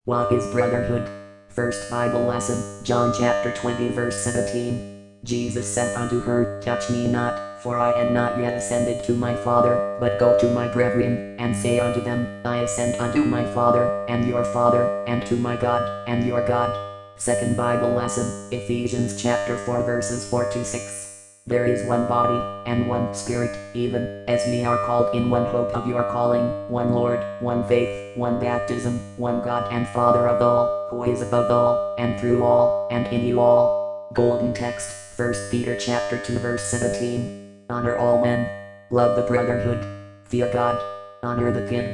What is brotherhood? First Bible lesson, John chapter 20 verse 17. Jesus said unto her, Touch me not, for I am not yet ascended to my Father, but go to my brethren, and say unto them, I ascend unto my Father, and your Father, and to my God, and your God. Second Bible lesson, Ephesians chapter 4 verses 4 to 6. There is one body, and one Spirit, even as ye are called in one hope of your calling, one Lord, one faith, one baptism, one God and Father of all, who is above all, and through all, and in you all. Golden text, 1 Peter chapter 2 verse 17. Honor all men. Love the brotherhood. Fear God. Honor the king.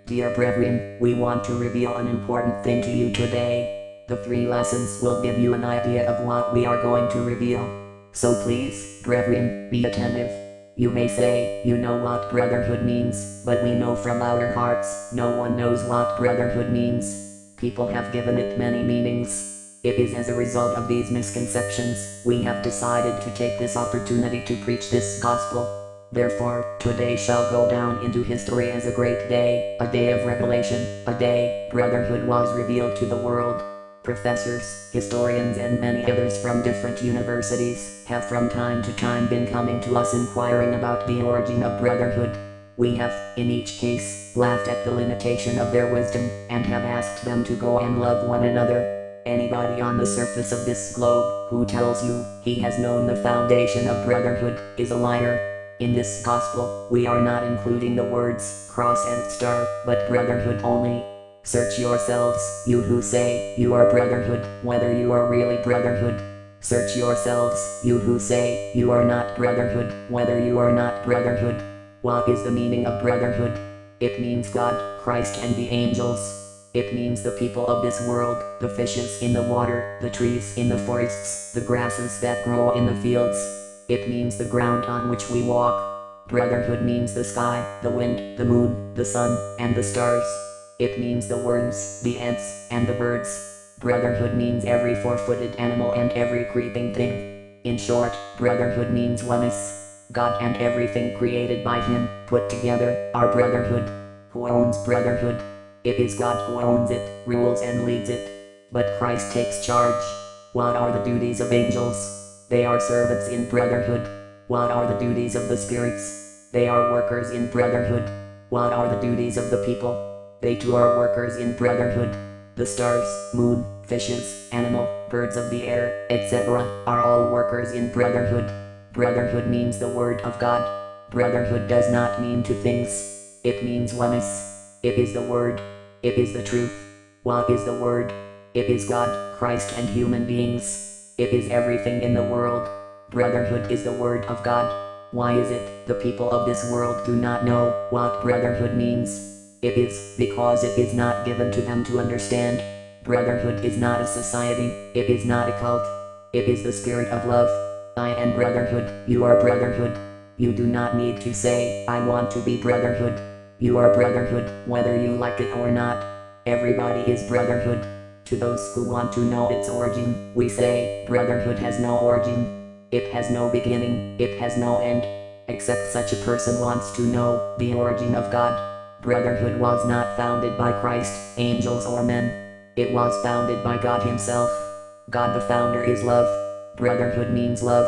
Dear brethren, we want to reveal an important thing to you today. The 3 lessons will give you an idea of what we are going to reveal. So please, brethren, be attentive. You may say, you know what brotherhood means, but we know from our hearts, no one knows what brotherhood means. People have given it many meanings. It is as a result of these misconceptions, we have decided to take this opportunity to preach this gospel. Therefore, today shall go down into history as a great day, a day of revelation, a day brotherhood was revealed to the world. Professors, historians and many others from different universities have from time to time been coming to us inquiring about the origin of brotherhood. We have, in each case, laughed at the limitation of their wisdom, and have asked them to go and love one another. Anybody on the surface of this globe who tells you he has known the foundation of brotherhood is a liar. In this gospel, we are not including the words cross and star, but brotherhood only. Search yourselves, you who say you are brotherhood, whether you are really brotherhood. Search yourselves, you who say you are not brotherhood, whether you are not brotherhood. What is the meaning of brotherhood? It means God, Christ and the angels. It means the people of this world, the fishes in the water, the trees in the forests, the grasses that grow in the fields. It means the ground on which we walk. Brotherhood means the sky, the wind, the moon, the sun, and the stars. It means the worms, the ants, and the birds. Brotherhood means every 4-footed animal and every creeping thing. In short, brotherhood means oneness. God and everything created by Him, put together, are brotherhood. Who owns brotherhood? It is God who owns it, rules and leads it. But Christ takes charge. What are the duties of angels? They are servants in brotherhood. What are the duties of the spirits? They are workers in brotherhood. What are the duties of the people? They too are workers in brotherhood. The stars, moon, fishes, animal, birds of the air, etc. are all workers in brotherhood. Brotherhood means the word of God. Brotherhood does not mean two things. It means oneness. It is the word. It is the truth. What is the word? It is God, Christ and human beings. It is everything in the world. Brotherhood is the word of God. Why is it the people of this world do not know what brotherhood means? It is because it is not given to them to understand. Brotherhood is not a society, it is not a cult. It is the spirit of love. I am brotherhood, you are brotherhood. You do not need to say, I want to be brotherhood. You are brotherhood, whether you like it or not. Everybody is brotherhood. To those who want to know its origin, we say, brotherhood has no origin. It has no beginning, it has no end. Except such a person wants to know the origin of God. Brotherhood was not founded by Christ, angels or men. It was founded by God Himself. God the founder is love. Brotherhood means love.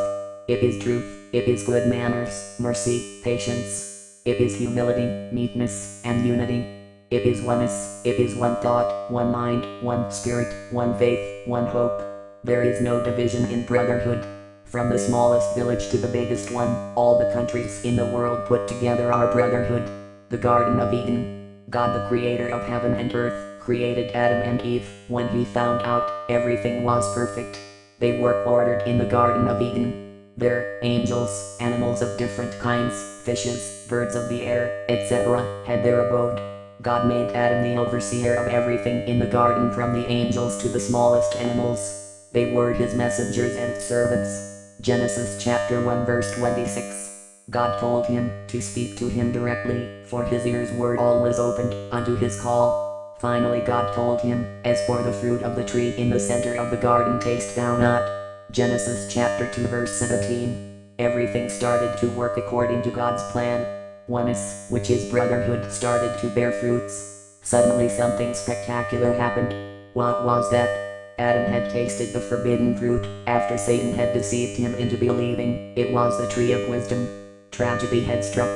It is truth, it is good manners, mercy, patience. It is humility, meekness, and unity. It is oneness, it is one thought, one mind, one spirit, one faith, one hope. There is no division in brotherhood. From the smallest village to the biggest one, all the countries in the world put together are brotherhood. The Garden of Eden. God the creator of heaven and earth, created Adam and Eve. When He found out everything was perfect, they were ordered in the Garden of Eden. There, angels, animals of different kinds, fishes, birds of the air, etc., had their abode. God made Adam the overseer of everything in the garden, from the angels to the smallest animals. They were His messengers and servants. Genesis chapter 1 verse 26. God told him to speak to him directly, for his ears were always opened unto his call. Finally God told him, as for the fruit of the tree in the center of the garden taste thou not. Genesis chapter 2 verse 17. Everything started to work according to God's plan. Oneness, which is brotherhood, started to bear fruits. Suddenly something spectacular happened. What was that? Adam had tasted the forbidden fruit, after Satan had deceived him into believing it was the tree of wisdom. Tragedy had struck.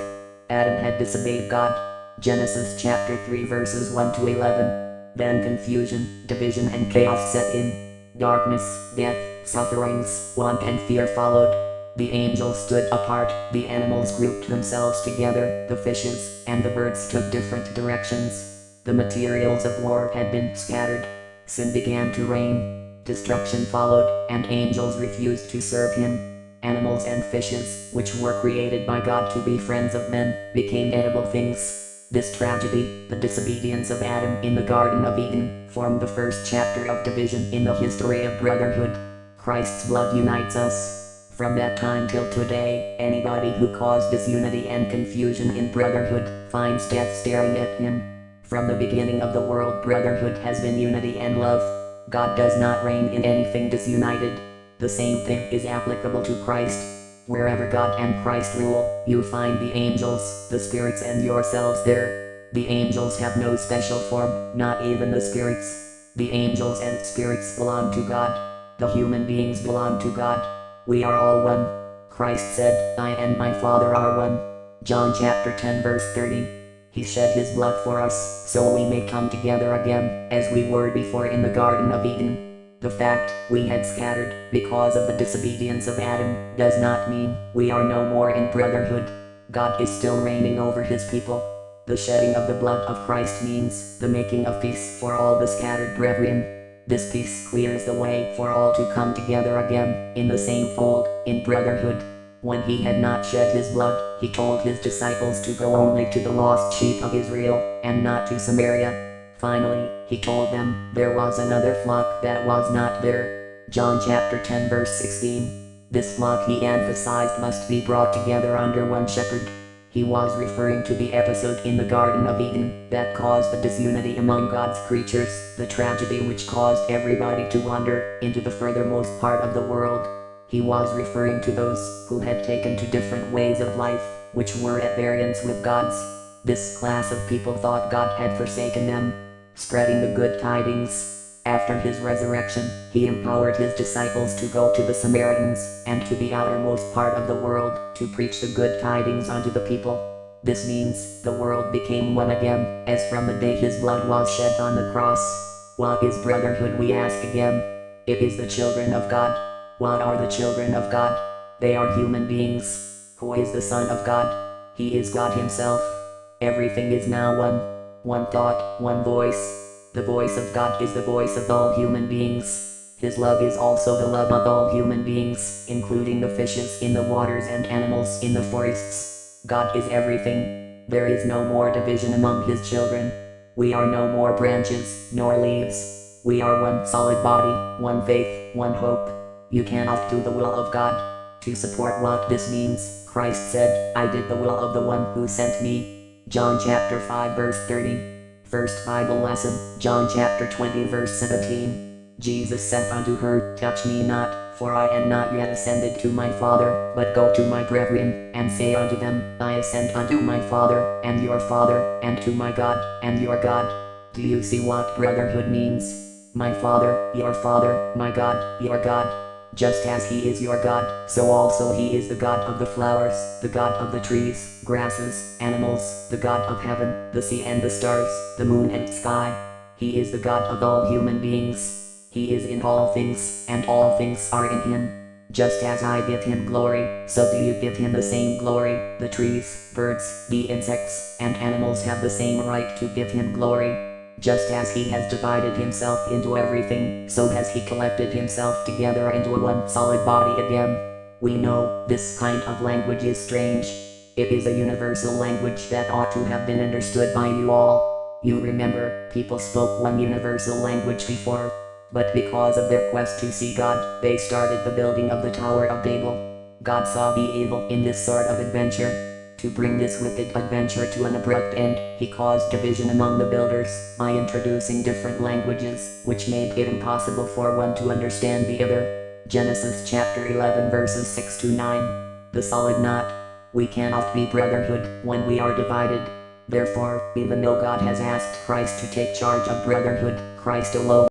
Adam had disobeyed God. Genesis chapter 3 verses 1 to 11. Then confusion, division and chaos set in. Darkness, death, sufferings, want and fear followed. The angels stood apart, the animals grouped themselves together, the fishes and the birds took different directions. The materials of war had been scattered. Sin began to reign. Destruction followed, and angels refused to serve him. Animals and fishes, which were created by God to be friends of men, became edible things. This tragedy, the disobedience of Adam in the Garden of Eden, formed the first chapter of division in the history of brotherhood. Christ's blood unites us. From that time till today, anybody who caused disunity and confusion in brotherhood finds death staring at him. From the beginning of the world, brotherhood has been unity and love. God does not reign in anything disunited. The same thing is applicable to Christ. Wherever God and Christ rule, you find the angels, the spirits and yourselves there. The angels have no special form, not even the spirits. The angels and spirits belong to God. The human beings belong to God. We are all one. Christ said, I and my Father are one. John chapter 10 verse 30. He shed his blood for us, so we may come together again, as we were before in the Garden of Eden. The fact we had scattered, because of the disobedience of Adam, does not mean we are no more in brotherhood. God is still reigning over his people. The shedding of the blood of Christ means the making of peace for all the scattered brethren. This peace clears the way for all to come together again, in the same fold, in brotherhood. When he had not shed his blood, he told his disciples to go only to the lost sheep of Israel, and not to Samaria. Finally, he told them there was another flock that was not there. John chapter 10 verse 16. This flock, he emphasized, must be brought together under one shepherd. He was referring to the episode in the Garden of Eden that caused the disunity among God's creatures, the tragedy which caused everybody to wander into the furthermost part of the world. He was referring to those who had taken to different ways of life, which were at variance with God's. This class of people thought God had forsaken them. Spreading the good tidings. After his resurrection, he empowered his disciples to go to the Samaritans, and to the outermost part of the world, to preach the good tidings unto the people. This means, the world became one again, as from the day his blood was shed on the cross. What is brotherhood, we ask again? It is the children of God. What are the children of God? They are human beings. Who is the Son of God? He is God himself. Everything is now one. One thought, one voice. The voice of God is the voice of all human beings. His love is also the love of all human beings, including the fishes in the waters and animals in the forests. God is everything. There is no more division among his children. We are no more branches, nor leaves. We are one solid body, one faith, one hope. You cannot do the will of God. To support what this means, Christ said, I did the will of the one who sent me. John chapter 5 verse 30. First Bible lesson, John chapter 20 verse 17. Jesus said unto her, Touch me not, for I am not yet ascended to my Father, but go to my brethren, and say unto them, I ascend unto my Father, and your Father, and to my God, and your God. Do you see what brotherhood means? My Father, my God, your God. Just as he is your God, so also he is the God of the flowers, the God of the trees, grasses, animals, the God of heaven, the sea and the stars, the moon and sky. He is the God of all human beings. He is in all things, and all things are in him. Just as I give him glory, so do you give him the same glory. The trees, birds, the insects, and animals have the same right to give him glory. Just as he has divided himself into everything, so has he collected himself together into one solid body again. We know this kind of language is strange. It is a universal language that ought to have been understood by you all. You remember, people spoke one universal language before, but because of their quest to see God, they started the building of the Tower of Babel. God saw the evil in this sort of adventure. To bring this wicked adventure to an abrupt end, he caused division among the builders, by introducing different languages, which made it impossible for one to understand the other. Genesis chapter 11 verses 6 to 9. The solid knot. We cannot be brotherhood when we are divided. Therefore, even though God has asked Christ to take charge of brotherhood, Christ alone